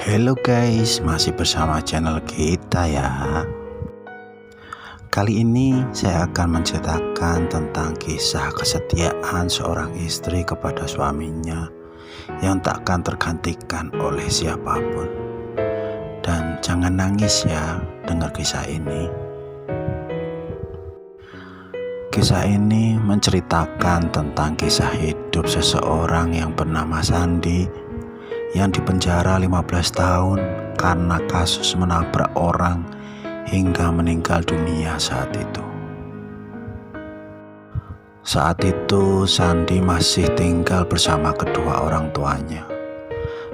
Halo guys, masih bersama channel kita ya. Kali ini saya akan menceritakan tentang kisah kesetiaan seorang istri kepada suaminya yang takkan tergantikan oleh siapapun. Dan jangan nangis ya dengar kisah ini. Kisah ini menceritakan tentang kisah hidup seseorang yang bernama Sandi yang dipenjara 15 tahun karena kasus menabrak orang hingga meninggal dunia saat itu. Saat itu Sandi masih tinggal bersama kedua orang tuanya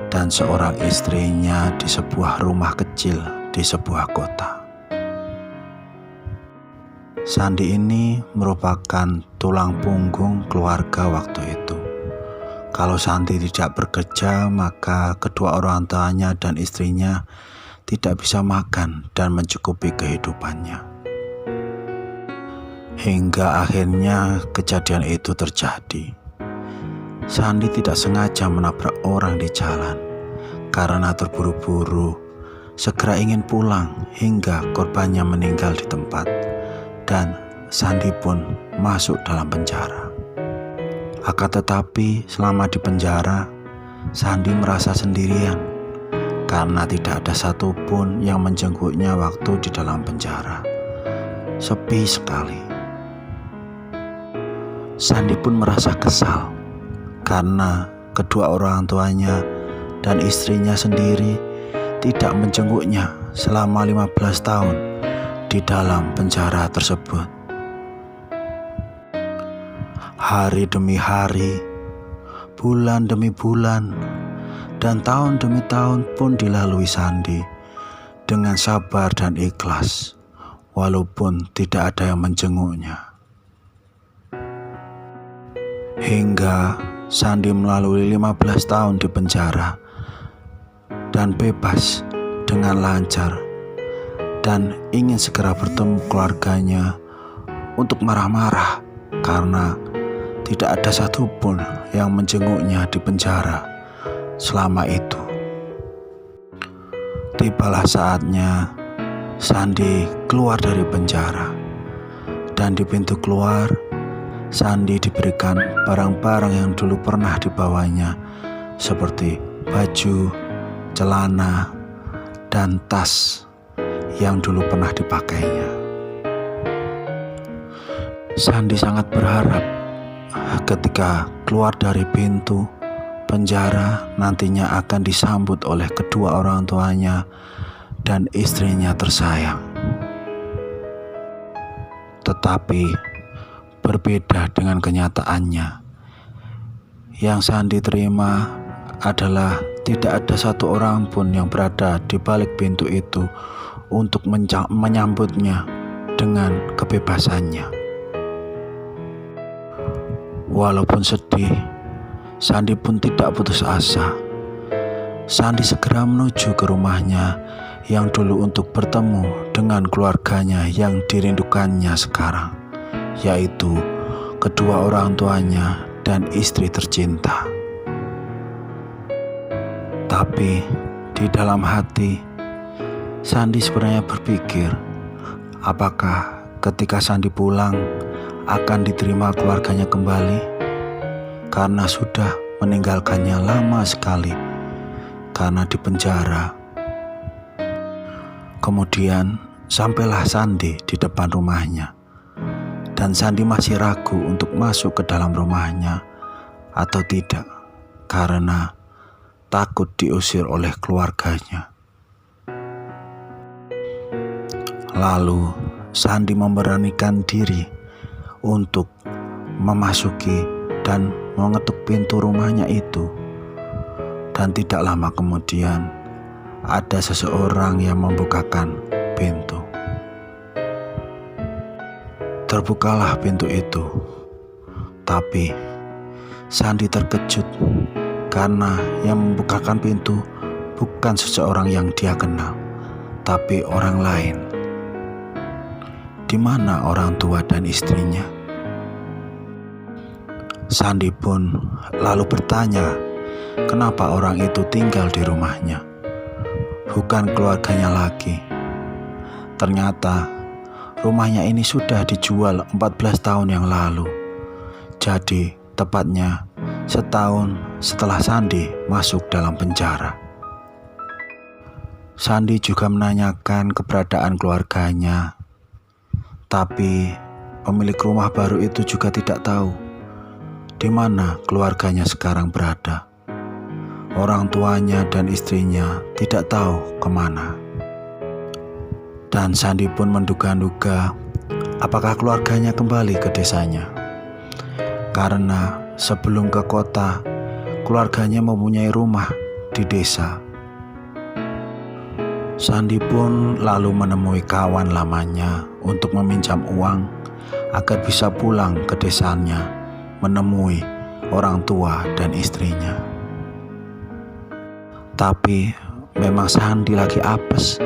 dan seorang istrinya di sebuah rumah kecil di sebuah kota. Sandi ini merupakan tulang punggung keluarga waktu itu. Kalau Sandi tidak bekerja, maka kedua orang tuanya dan istrinya tidak bisa makan dan mencukupi kehidupannya. Hingga akhirnya kejadian itu terjadi. Sandi tidak sengaja menabrak orang di jalan karena terburu-buru, segera ingin pulang hingga korbannya meninggal di tempat. Dan Sandi pun masuk dalam penjara. Akan tetapi selama di penjara, Sandi merasa sendirian karena tidak ada satupun yang menjenguknya waktu di dalam penjara. Sepi sekali. Sandi pun merasa kesal karena kedua orang tuanya dan istrinya sendiri tidak menjenguknya selama 15 tahun di dalam penjara tersebut. Hari demi hari, bulan demi bulan, dan tahun demi tahun pun dilalui Sandi dengan sabar dan ikhlas, walaupun tidak ada yang menjenguknya. Hingga Sandi melalui 15 tahun di penjara dan bebas dengan lancar, dan ingin segera bertemu keluarganya untuk marah-marah karena tidak ada satupun yang menjenguknya di penjara selama itu. Tibalah saatnya Sandi keluar dari penjara, dan di pintu keluar Sandi diberikan barang-barang yang dulu pernah dibawanya seperti baju, celana, dan tas yang dulu pernah dipakainya. Sandi sangat berharap ketika keluar dari pintu penjara nantinya akan disambut oleh kedua orang tuanya dan istrinya tersayang. Tetapi berbeda dengan kenyataannya. Yang Sandi terima adalah tidak ada satu orang pun yang berada di balik pintu itu untuk menyambutnya dengan kebebasannya. Walaupun sedih, Sandi pun tidak putus asa. Sandi segera menuju ke rumahnya yang dulu untuk bertemu dengan keluarganya yang dirindukannya sekarang, yaitu kedua orang tuanya dan istri tercinta. Tapi di dalam hati Sandi sebenarnya berpikir, apakah ketika Sandi pulang akan diterima keluarganya kembali? Karena sudah meninggalkannya lama sekali karena di penjara. Kemudian sampailah Sandi di depan rumahnya, dan Sandi masih ragu untuk masuk ke dalam rumahnya atau tidak karena takut diusir oleh keluarganya. Lalu Sandi memberanikan diri untuk memasuki dan mengetuk pintu rumahnya itu. Dan tidak lama kemudian ada seseorang yang membukakan pintu. Terbukalah pintu itu. Tapi Sandi terkejut karena yang membukakan pintu bukan seseorang yang dia kenal, tapi orang lain. Di mana orang tua dan istrinya? Sandi pun lalu bertanya, kenapa orang itu tinggal di rumahnya. bukan keluarganya lagi. Ternyata rumahnya ini sudah dijual 14 tahun yang lalu. Jadi tepatnya setahun setelah Sandi masuk dalam penjara. Sandi juga menanyakan keberadaan keluarganya, tapi pemilik rumah baru itu juga tidak tahu di mana keluarganya sekarang berada. Orang tuanya dan istrinya tidak tahu kemana. Dan Sandi pun menduga-duga apakah keluarganya kembali ke desanya. Karena sebelum ke kota, keluarganya mempunyai rumah di desa. Sandi pun lalu menemui kawan lamanya untuk meminjam uang agar bisa pulang ke desanya menemui orang tua dan istrinya. Tapi memang Sandi lagi apes.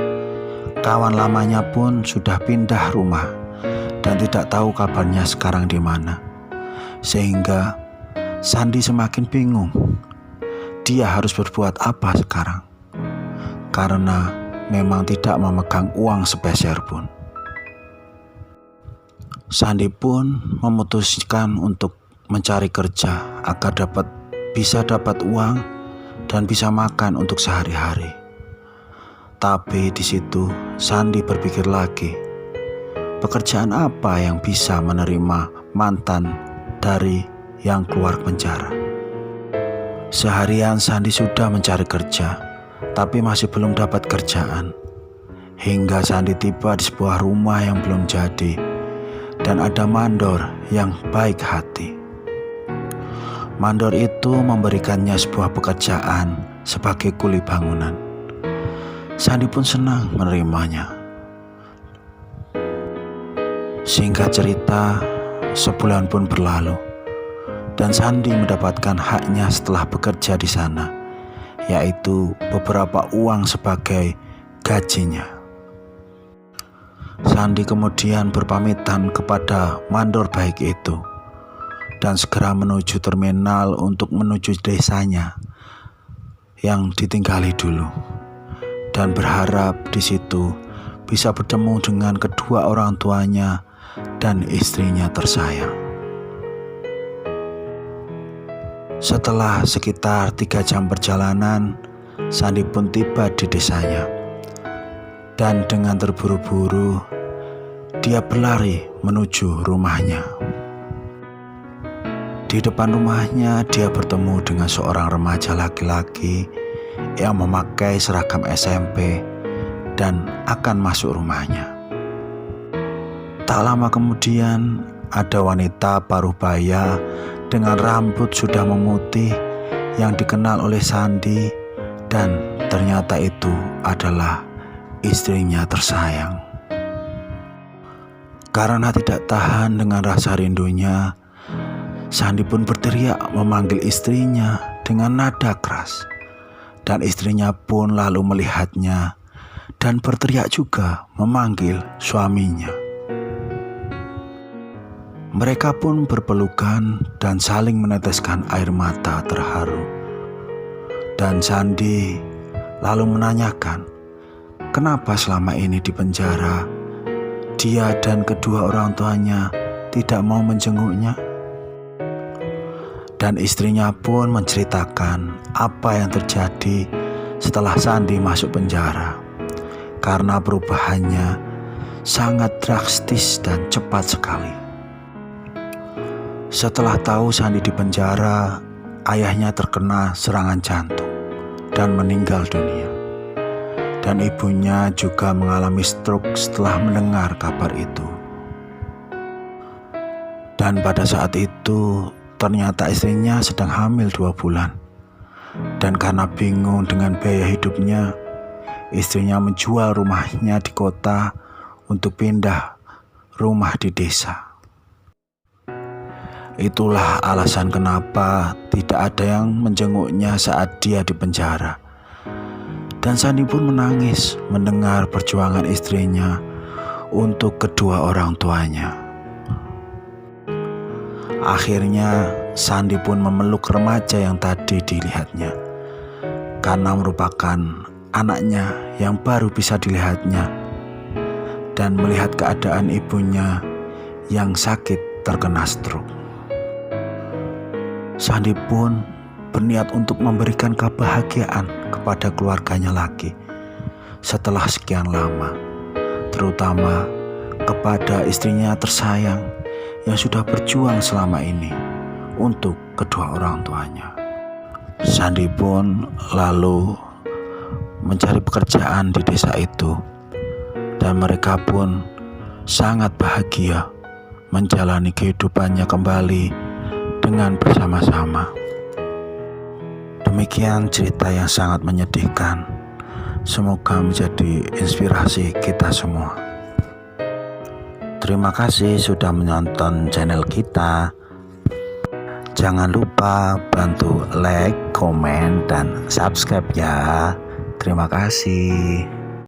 Kawan lamanya pun sudah pindah rumah dan tidak tahu kabarnya sekarang di mana. Sehingga Sandi semakin bingung. Dia harus berbuat apa sekarang? Karena memang tidak memegang uang sepeser pun. Sandi pun memutuskan untuk mencari kerja agar bisa dapat uang dan bisa makan untuk sehari-hari. Tapi di situ Sandi berpikir lagi, pekerjaan apa yang bisa menerima mantan dari yang keluar penjara. Seharian Sandi sudah mencari kerja, tapi masih belum dapat kerjaan. Hingga Sandi tiba di sebuah rumah yang belum jadi, dan ada mandor yang baik hati. Mandor itu memberikannya sebuah pekerjaan sebagai kuli bangunan. Sandi pun senang menerimanya. Singkat cerita, sebulan pun berlalu dan Sandi mendapatkan haknya setelah bekerja di sana, yaitu beberapa uang sebagai gajinya. Sandi kemudian berpamitan kepada mandor baik itu dan segera menuju terminal untuk menuju desanya yang ditinggali dulu, dan berharap di situ bisa bertemu dengan kedua orang tuanya dan istrinya tersayang. Setelah sekitar 3 jam perjalanan, Sandi pun tiba di desanya. Dan dengan terburu-buru, dia berlari menuju rumahnya. Di depan rumahnya, dia bertemu dengan seorang remaja laki-laki yang memakai seragam SMP dan akan masuk rumahnya. Tak lama kemudian, ada wanita paruh baya dengan rambut sudah memutih yang dikenal oleh Sandi, dan ternyata itu adalah istrinya tersayang. Karena tidak tahan dengan rasa rindunya, Sandi pun berteriak memanggil istrinya dengan nada keras. Dan istrinya pun lalu melihatnya dan berteriak juga memanggil suaminya. Mereka pun berpelukan dan saling meneteskan air mata terharu. Dan Sandi lalu menanyakan, kenapa selama ini di penjara dia dan kedua orang tuanya tidak mau menjenguknya? Dan istrinya pun menceritakan apa yang terjadi setelah Sandi masuk penjara, karena perubahannya sangat drastis dan cepat sekali. Setelah tahu Sandi di penjara, ayahnya terkena serangan jantung dan meninggal dunia. Dan ibunya juga mengalami stroke setelah mendengar kabar itu. Dan pada saat itu, ternyata istrinya sedang hamil 2 bulan. Dan karena bingung dengan biaya hidupnya, istrinya menjual rumahnya di kota untuk pindah rumah di desa. Itulah alasan kenapa tidak ada yang menjenguknya saat dia di penjara. Dan Sandi pun menangis mendengar perjuangan istrinya untuk kedua orang tuanya. Akhirnya Sandi pun memeluk remaja yang tadi dilihatnya, karena merupakan anaknya yang baru bisa dilihatnya dan melihat keadaan ibunya yang sakit terkena stroke. Sandi pun berniat untuk memberikan kebahagiaan kepada keluarganya lagi setelah sekian lama, terutama kepada istrinya tersayang yang sudah berjuang selama ini untuk kedua orang tuanya. Sandi pun lalu mencari pekerjaan di desa itu dan mereka pun sangat bahagia menjalani kehidupannya kembali dengan bersama-sama. Demikian cerita yang sangat menyedihkan. Semoga menjadi inspirasi kita semua. Terima kasih sudah menonton channel kita. Jangan lupa bantu like, komen, dan subscribe ya. Terima kasih.